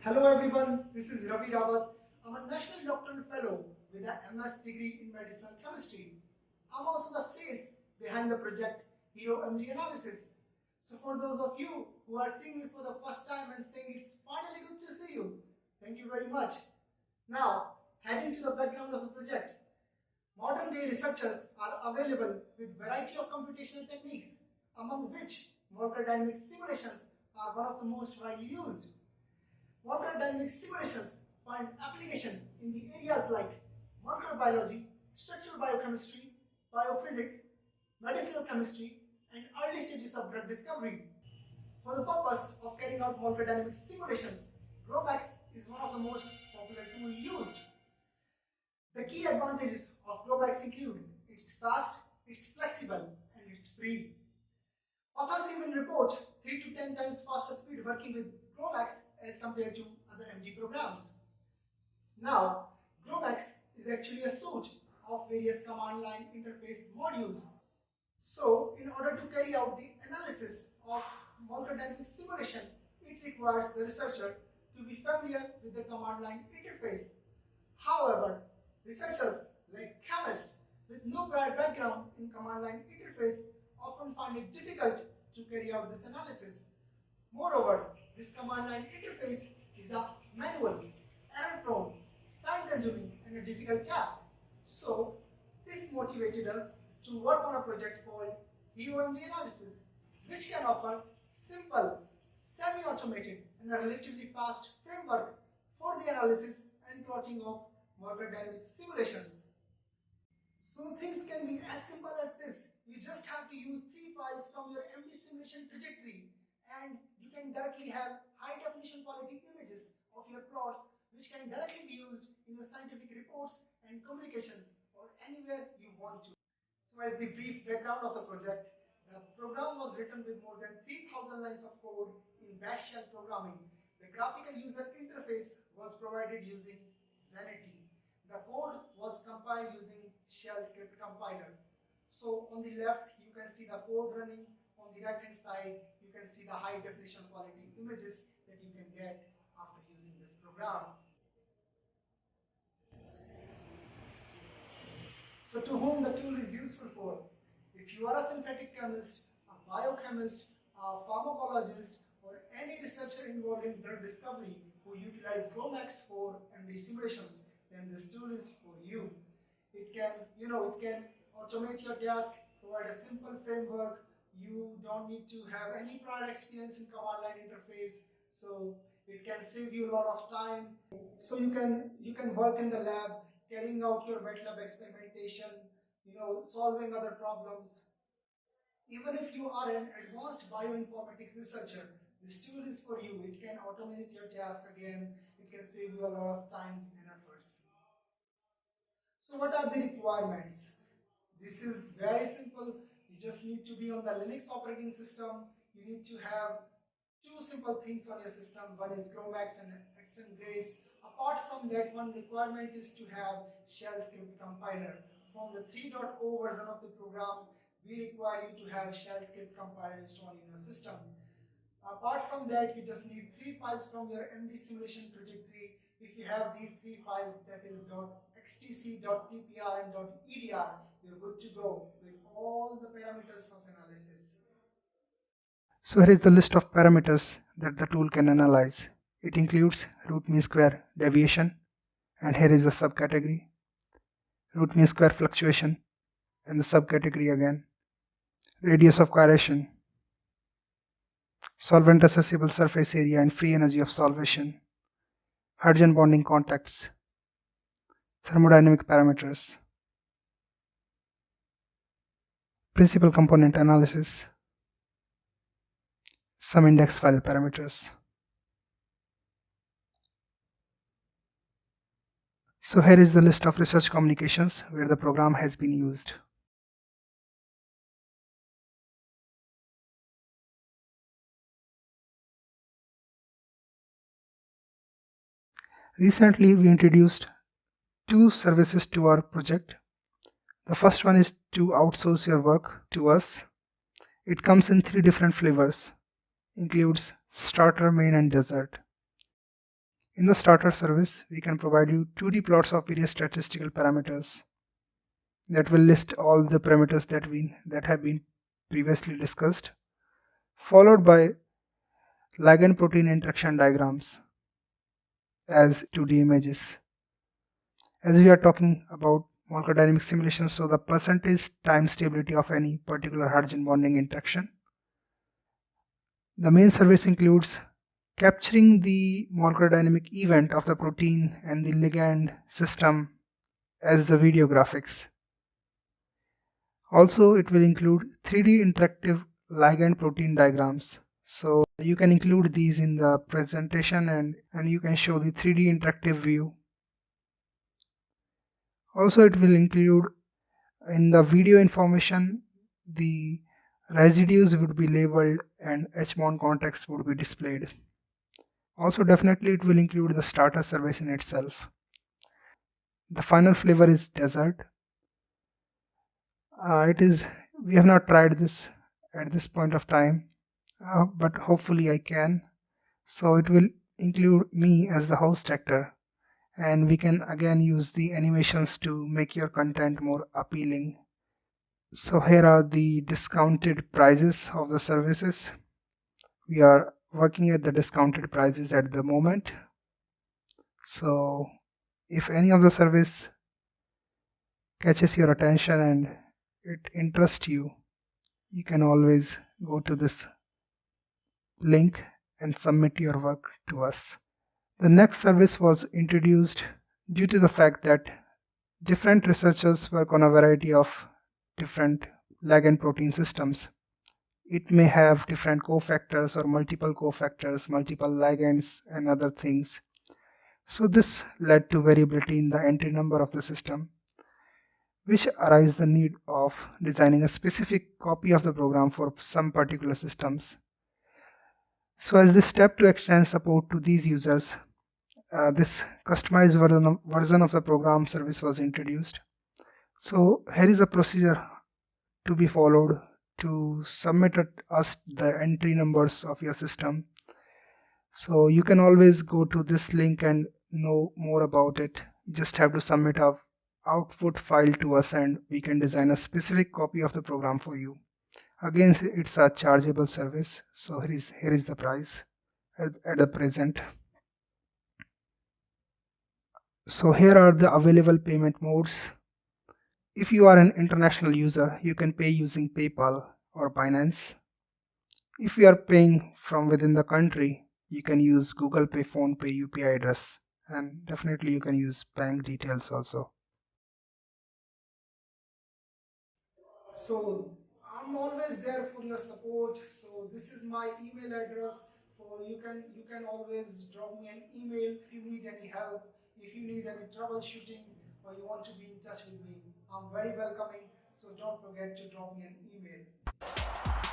Hello everyone, this is Ravi Rawat. I'm a National Doctoral Fellow with an MS degree in Medicinal Chemistry. I'm also the face behind the project Hero MG Analysis. So for those of you who are seeing me for the first time and saying it's finally good to see you, thank you very much. Now, heading to the background of the project. Modern day researchers are available with variety of computational techniques, among which molecular dynamics simulations are one of the most widely used. Molecular dynamics simulations find application in the areas like molecular biology, structural biochemistry, biophysics, medicinal chemistry, and early stages of drug discovery. For the purpose of carrying out molecular dynamics simulations, GROMACS is one of the most popular tools used. The key advantages of GROMACS include it's fast, it's flexible, and it's free. Authors even report 3 to 10 times faster speed working with GROMACS as compared to other MD programs. Now, GROMACS is actually a suite of various command line interface modules. So, in order to carry out the analysis of molecular dynamics simulation, it requires the researcher to be familiar with the command line interface. However, researchers like chemists with no prior background in command line interface often find it difficult to carry out this analysis. Moreover, this command line interface is a manual, error-prone, time-consuming, and a difficult task. So, this motivated us to work on a project called HERO-MD Analysis, which can offer simple, semi-automated, and a relatively fast framework for the analysis and plotting of molecular dynamics simulations. So things can be as simple as this. You just have to use 3 files from your MD simulation trajectory and you can directly have high definition quality images of your plots which can directly be used in your scientific reports and communications or anywhere you want to. So as the brief background of the project, the program was written with more than 3,000 lines of code in Bash shell programming. The graphical user interface was provided using Zenity. The code was compiled using shell script compiler. So on the left, you can see the code running. On the right hand side, you can see the high definition quality images that you can get after using this program. So to whom the tool is useful for? If you are a synthetic chemist, a biochemist, a pharmacologist, or any researcher involved in drug discovery who utilize GROMACS for MD simulations, then this tool is for you. It can automate your task, provide a simple framework. You don't need to have any prior experience in command line interface, so it can save you a lot of time. So you can work in the lab, carrying out your wet lab experimentation, solving other problems. Even if you are an advanced bioinformatics researcher, this tool is for you. It can automate your task again. It can save you a lot of time and efforts. So what are the requirements? This is very simple. You just need to be on the Linux operating system. You need to have 2 simple things on your system. One is GROMACS and XMGrace. Apart from that, one requirement is to have shell script compiler. From the 3.0 version of the program, we require you to have shell script compiler installed in your system. Apart from that, you just need 3 files from your MD simulation trajectory. If you have these 3 files, that is .xtc, .tpr, and .edr, you're good to go with all the parameters of analysis. So here is the list of parameters that the tool can analyze. It includes root mean square deviation, and here is the subcategory, root mean square fluctuation, and the subcategory again, radius of gyration, solvent accessible surface area and free energy of solvation, hydrogen bonding contacts, thermodynamic parameters, principal component analysis, some index file parameters. So here is the list of research communications where the program has been used. Recently, we introduced 2 services to our project. The first one is to outsource your work to us. It comes in 3 different flavors, includes starter, main, and dessert. In the starter service, we can provide you 2D plots of various statistical parameters that will list all the parameters that have been previously discussed, followed by ligand protein interaction diagrams as 2D images. As we are talking about molecular dynamic simulations, so the percentage time stability of any particular hydrogen bonding interaction. The main service includes capturing the molecular dynamic event of the protein and the ligand system as the video graphics. Also, it will include 3D interactive ligand protein diagrams. So you can include these in the presentation and you can show the 3D interactive view. Also, it will include in the video information the residues would be labeled and H-bond contacts would be displayed. Also, definitely it will include the starter service in itself. The final flavor is dessert. We have not tried this at this point of time, but hopefully I can. So it will include me as the host actor, and we can again use the animations to make your content more appealing. So here are the discounted prices of the services. We are working at the discounted prices at the moment. So if any of the service catches your attention and it interests you, you can always go to this link and submit your work to us. The next service was introduced due to the fact that different researchers work on a variety of different ligand protein systems. It may have different cofactors or multiple cofactors, multiple ligands and other things. So this led to variability in the entry number of the system, which arise the need of designing a specific copy of the program for some particular systems. So as this step to extend support to these users, this customized version of the program service was introduced. So here is a procedure to be followed to submit us the entry numbers of your system. So you can always go to this link and know more about it. You just have to submit a output file to us and we can design a specific copy of the program for you. Again, it's a chargeable service. So here is the price at the present. So here are the available payment modes. If you are an international user, you can pay using PayPal or Binance. If you are paying from within the country, you can use Google Pay, Phone Pay, UPI address, and definitely you can use bank details also. So I'm always there for your support. So this is my email address. For you can always drop me an email if you need any help, if you need any troubleshooting, or you want to be in touch with me. I'm very welcoming. So don't forget to drop me an email.